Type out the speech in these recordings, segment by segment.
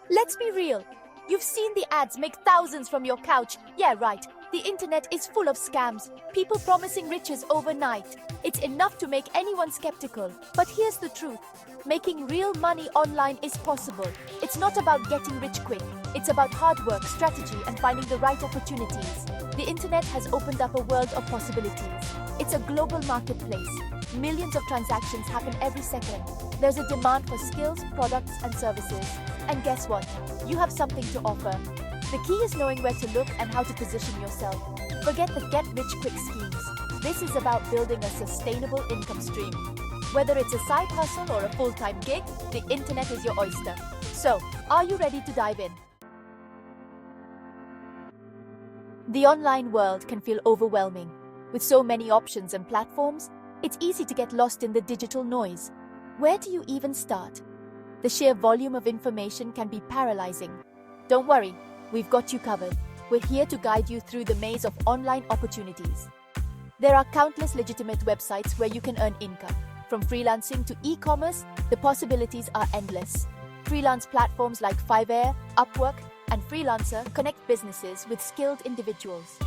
Let's be real. You've seen the ads make thousands from your couch. Yeah, right. The internet is full of scams, people promising riches overnight. It's enough to make anyone skeptical. But here's the truth. Making real money online is possible. It's not about getting rich quick. It's about hard work, strategy, and finding the right opportunities. The internet has opened up a world of possibilities. It's a global marketplace. Millions of transactions happen every second. There's a demand for skills, products, and services. And guess what? You have something to offer. The key is knowing where to look and how to position yourself. Forget the get-rich-quick schemes. This is about building a sustainable income stream. Whether it's a side hustle or a full-time gig, the internet is your oyster. So, are you ready to dive in? The online world can feel overwhelming. With so many options and platforms, it's easy to get lost in the digital noise. Where do you even start? The sheer volume of information can be paralyzing. Don't worry, we've got you covered. We're here to guide you through the maze of online opportunities. There are countless legitimate websites where you can earn income. From freelancing to e-commerce, the possibilities are endless. Freelance platforms like Fiverr, Upwork, and Freelancer connect businesses with skilled individuals.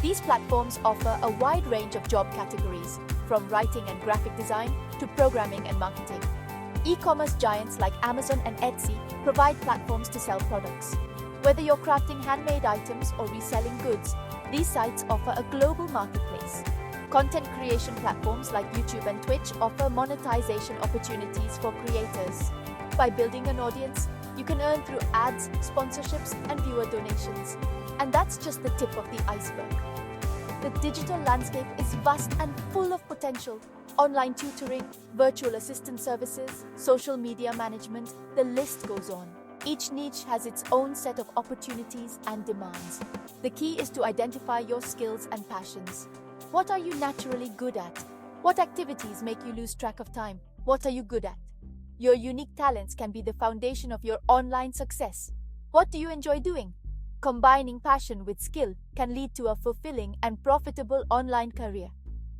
These platforms offer a wide range of job categories, from writing and graphic design to programming and marketing. E-commerce giants like Amazon and Etsy provide platforms to sell products. Whether you're crafting handmade items or reselling goods, these sites offer a global marketplace. Content creation platforms like YouTube and Twitch offer monetization opportunities for creators. By building an audience, you can earn through ads, sponsorships, and viewer donations. And that's just the tip of the iceberg. The digital landscape is vast and full of potential. Online tutoring, virtual assistant services, social media management, the list goes on. Each niche has its own set of opportunities and demands. The key is to identify your skills and passions. What are you naturally good at? What activities make you lose track of time? What are you good at? Your unique talents can be the foundation of your online success. What do you enjoy doing? Combining passion with skill can lead to a fulfilling and profitable online career.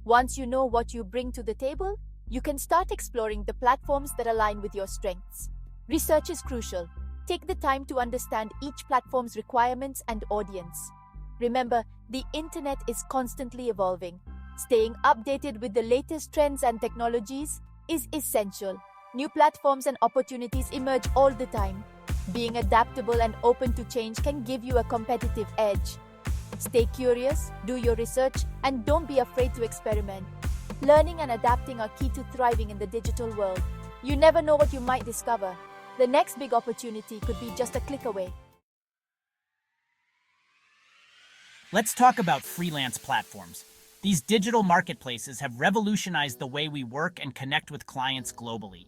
Once you know what you bring to the table, you can start exploring the platforms that align with your strengths. Research is crucial. Take the time to understand each platform's requirements and audience. Remember, the internet is constantly evolving. Staying updated with the latest trends and technologies is essential. New platforms and opportunities emerge all the time. Being adaptable and open to change can give you a competitive edge. Stay curious, do your research, and don't be afraid to experiment. Learning and adapting are key to thriving in the digital world. You never know what you might discover. The next big opportunity could be just a click away. Let's talk about freelance platforms. These digital marketplaces have revolutionized the way we work and connect with clients globally.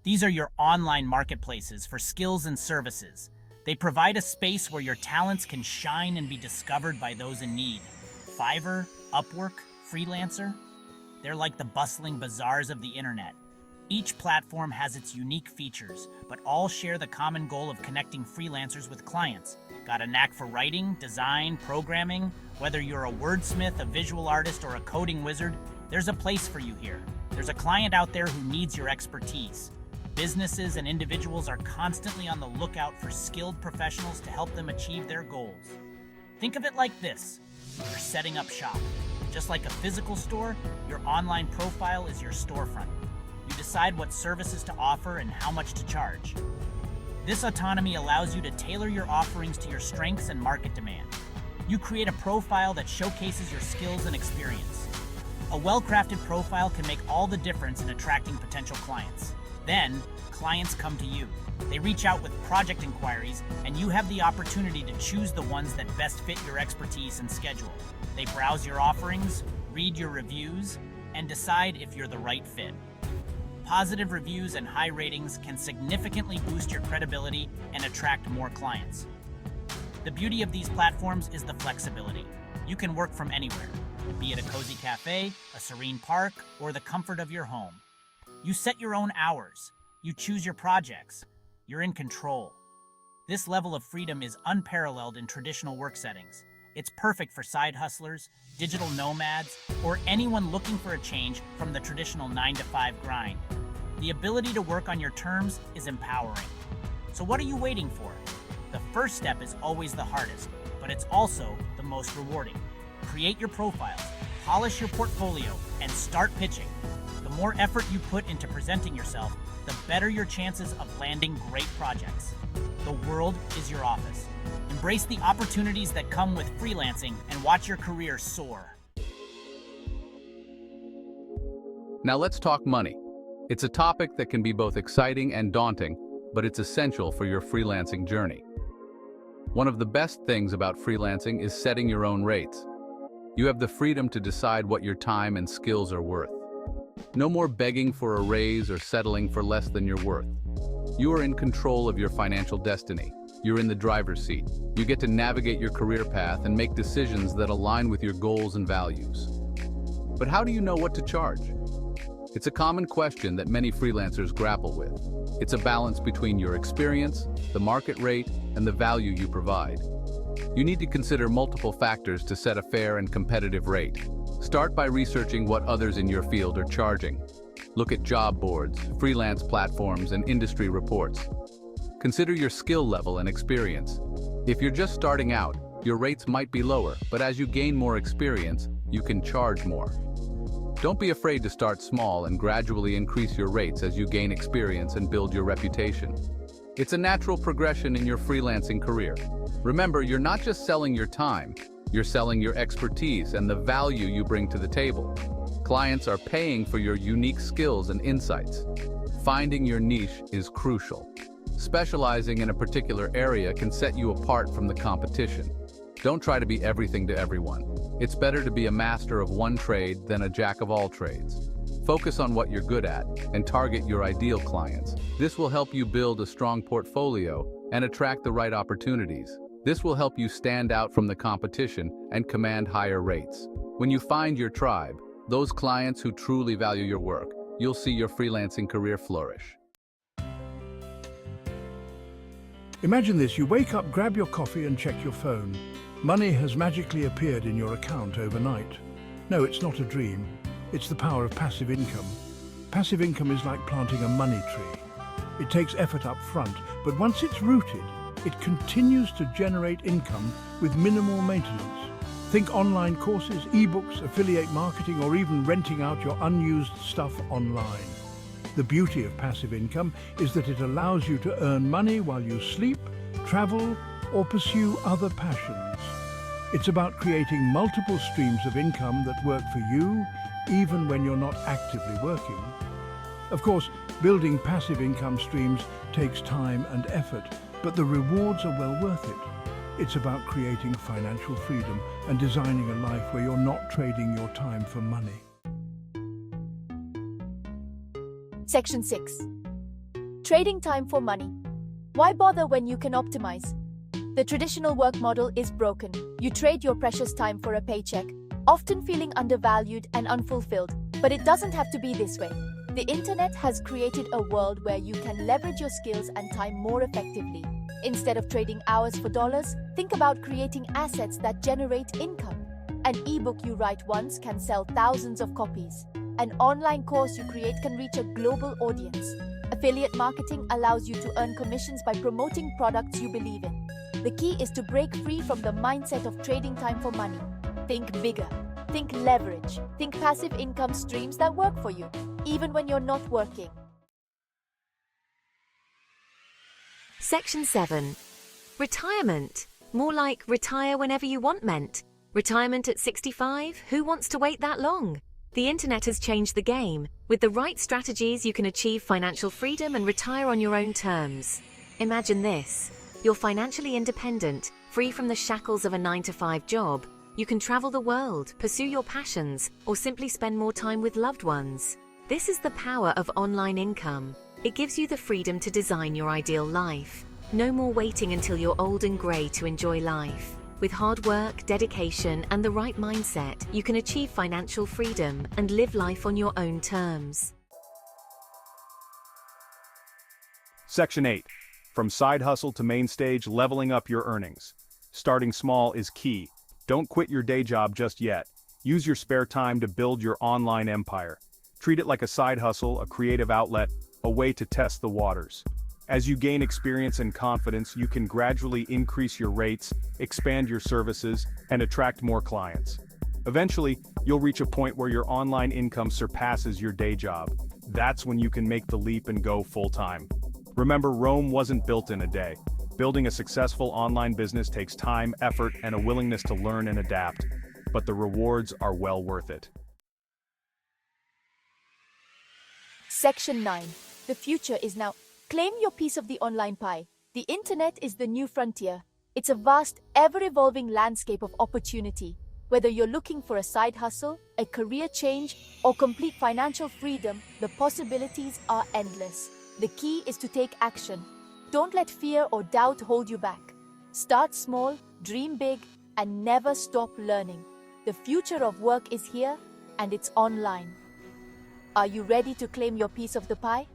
These are your online marketplaces for skills and services. They provide a space where your talents can shine and be discovered by those in need. Fiverr, Upwork, Freelancer, they're like the bustling bazaars of the internet. Each platform has its unique features, but all share the common goal of connecting freelancers with clients. Got a knack for writing, design, programming? Whether you're a wordsmith, a visual artist, or a coding wizard, there's a place for you here. There's a client out there who needs your expertise. Businesses and individuals are constantly on the lookout for skilled professionals to help them achieve their goals. Think of it like this. You're setting up shop. Just like a physical store, your online profile is your storefront. You decide what services to offer and how much to charge. This autonomy allows you to tailor your offerings to your strengths and market demand. You create a profile that showcases your skills and experience. A well-crafted profile can make all the difference in attracting potential clients. Then, clients come to you. They reach out with project inquiries, and you have the opportunity to choose the ones that best fit your expertise and schedule. They browse your offerings, read your reviews, and decide if you're the right fit. Positive reviews and high ratings can significantly boost your credibility and attract more clients. The beauty of these platforms is the flexibility. You can work from anywhere, be it a cozy cafe, a serene park, or the comfort of your home. You set your own hours. You choose your projects. You're in control. This level of freedom is unparalleled in traditional work settings. It's perfect for side hustlers, digital nomads, or anyone looking for a change from the traditional 9-to-5 grind. The ability to work on your terms is empowering. So what are you waiting for? The first step is always the hardest, but it's also the most rewarding. Create your profiles, polish your portfolio, and start pitching. The more effort you put into presenting yourself, the better your chances of landing great projects. The world is your office. Embrace the opportunities that come with freelancing and watch your career soar. Now let's talk money. It's a topic that can be both exciting and daunting, but it's essential for your freelancing journey. One of the best things about freelancing is setting your own rates. You have the freedom to decide what your time and skills are worth. No more begging for a raise or settling for less than you're worth. You are in control of your financial destiny. You're in the driver's seat. You get to navigate your career path and make decisions that align with your goals and values. But how do you know what to charge? It's a common question that many freelancers grapple with. It's a balance between your experience, the market rate, and the value you provide. You need to consider multiple factors to set a fair and competitive rate. Start by researching what others in your field are charging. Look at job boards, freelance platforms, and industry reports. Consider your skill level and experience. If you're just starting out, your rates might be lower, but as you gain more experience, you can charge more. Don't be afraid to start small and gradually increase your rates as you gain experience and build your reputation. It's a natural progression in your freelancing career. Remember, you're not just selling your time, you're selling your expertise and the value you bring to the table. Clients are paying for your unique skills and insights. Finding your niche is crucial. Specializing in a particular area can set you apart from the competition. Don't try to be everything to everyone. It's better to be a master of one trade than a jack of all trades. Focus on what you're good at and target your ideal clients. This will help you build a strong portfolio and attract the right opportunities. This will help you stand out from the competition and command higher rates. When you find your tribe, those clients who truly value your work, you'll see your freelancing career flourish. Imagine this: you wake up, grab your coffee and check your phone. Money has magically appeared in your account overnight. No, it's not a dream. It's the power of passive income. Passive income is like planting a money tree. It takes effort up front, but once it's rooted, it continues to generate income with minimal maintenance. Think online courses, ebooks, affiliate marketing, or even renting out your unused stuff online. The beauty of passive income is that it allows you to earn money while you sleep, travel, or pursue other passions. It's about creating multiple streams of income that work for you, even when you're not actively working. Of course, building passive income streams takes time and effort, but the rewards are well worth it. It's about creating financial freedom and designing a life where you're not trading your time for money. Section 6. Trading time for money. Why bother when you can optimize? The traditional work model is broken. You trade your precious time for a paycheck, often feeling undervalued and unfulfilled. But it doesn't have to be this way. The internet has created a world where you can leverage your skills and time more effectively. Instead of trading hours for dollars, think about creating assets that generate income. An ebook you write once can sell thousands of copies. An online course you create can reach a global audience. Affiliate marketing allows you to earn commissions by promoting products you believe in. The key is to break free from the mindset of trading time for money. Think bigger. Think leverage. Think passive income streams that work for you, even when you're not working. Section 7. Retirement. More like retire-whenever-you-want-ment. Retirement at 65? Who wants to wait that long? The internet has changed the game. With the right strategies, you can achieve financial freedom and retire on your own terms. Imagine this. You're financially independent, free from the shackles of a 9-to-5 job. You can travel the world, pursue your passions, or simply spend more time with loved ones. This is the power of online income. It gives you the freedom to design your ideal life. No more waiting until you're old and grey to enjoy life. With hard work, dedication, and the right mindset, you can achieve financial freedom and live life on your own terms. Section 8. From side hustle to main stage, leveling up your earnings. Starting small is key. Don't quit your day job just yet. Use your spare time to build your online empire. Treat it like a side hustle, a creative outlet, a way to test the waters. As you gain experience and confidence, you can gradually increase your rates, expand your services, and attract more clients. Eventually, you'll reach a point where your online income surpasses your day job. That's when you can make the leap and go full-time. Remember, Rome wasn't built in a day. Building a successful online business takes time, effort, and a willingness to learn and adapt. But the rewards are well worth it. Section 9. The future is now. Claim your piece of the online pie. The internet is the new frontier. It's a vast, ever-evolving landscape of opportunity. Whether you're looking for a side hustle, a career change, or complete financial freedom, the possibilities are endless. The key is to take action. Don't let fear or doubt hold you back. Start small, dream big, and never stop learning. The future of work is here, and it's online. Are you ready to claim your piece of the pie?